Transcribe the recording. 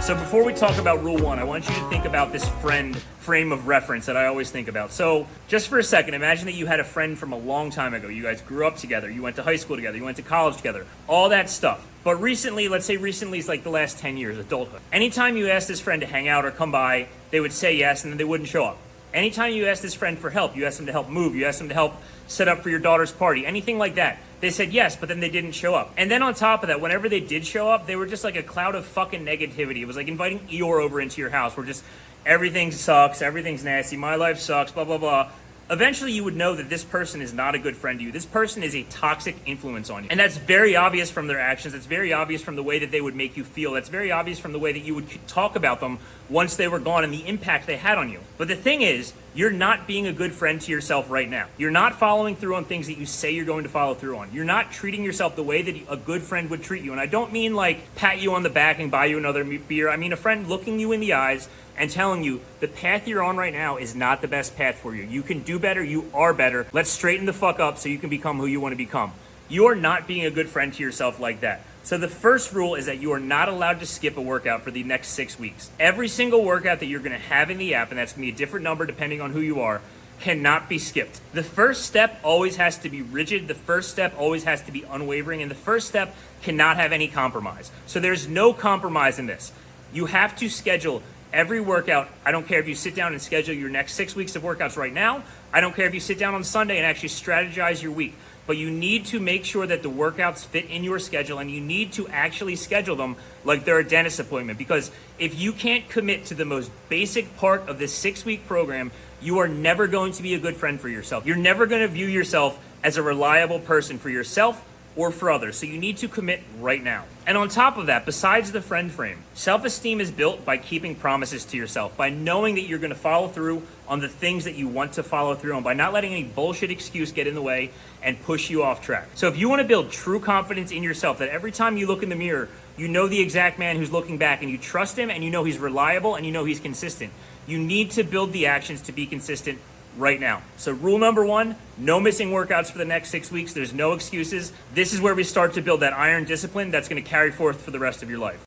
So before we talk about rule one, I want you to think about this friend frame of reference that I always think about. So just for a second, imagine that you had a friend from a long time ago. You guys grew up together. You went to high school together. You went to college together. All that stuff. But recently, let's say recently is like the last 10 years, adulthood. Anytime you asked this friend to hang out or come by, they would say yes and then they wouldn't show up. Anytime you asked this friend for help, you asked them to help move, you asked them to help set up for your daughter's party, anything like that, they said yes, but then they didn't show up. And then on top of that, whenever they did show up, they were just like a cloud of fucking negativity. It was like inviting Eeyore over into your house where just everything sucks, everything's nasty, my life sucks, blah, blah, blah. Eventually you would know that this person is not a good friend to you. This person is a toxic influence on you. And that's very obvious from their actions. It's very obvious from the way that they would make you feel. That's very obvious from the way that you would talk about them once they were gone and the impact they had on you. But the thing is, you're not being a good friend to yourself right now. You're not following through on things that you say you're going to follow through on. You're not treating yourself the way that a good friend would treat you. And I don't mean like pat you on the back and buy you another beer. I mean a friend looking you in the eyes and telling you the path you're on right now is not the best path for you. You can do better. You are better. Let's straighten the fuck up so you can become who you want to become. You're not being a good friend to yourself like that. So the first rule is that you are not allowed to skip a workout for the next 6 weeks. Every single workout that you're going to have in the app, and that's going to be a different number depending on who you are, cannot be skipped. The first step always has to be rigid. The first step always has to be unwavering. And the first step cannot have any compromise. So there's no compromise in this. You have to schedule every workout. I don't care if you sit down and schedule your next 6 weeks of workouts right now. I don't care if you sit down on Sunday and actually strategize your week. But you need to make sure that the workouts fit in your schedule, and you need to actually schedule them like they're a dentist appointment. Because if you can't commit to the most basic part of this 6-week program, you are never going to be a good friend for yourself. You're never going to view yourself as a reliable person for yourself or for others. So you need to commit right now. And on top of that, besides the friend frame, self-esteem is built by keeping promises to yourself, by knowing that you're going to follow through on the things that you want to follow through on, by not letting any bullshit excuse get in the way and push you off track. So if you want to build true confidence in yourself, that every time you look in the mirror, you know the exact man who's looking back and you trust him and you know he's reliable and you know he's consistent, you need to build the actions to be consistent right now. So rule number one, no missing workouts for the next 6 weeks. There's no excuses. This is where we start to build that iron discipline that's going to carry forth for the rest of your life.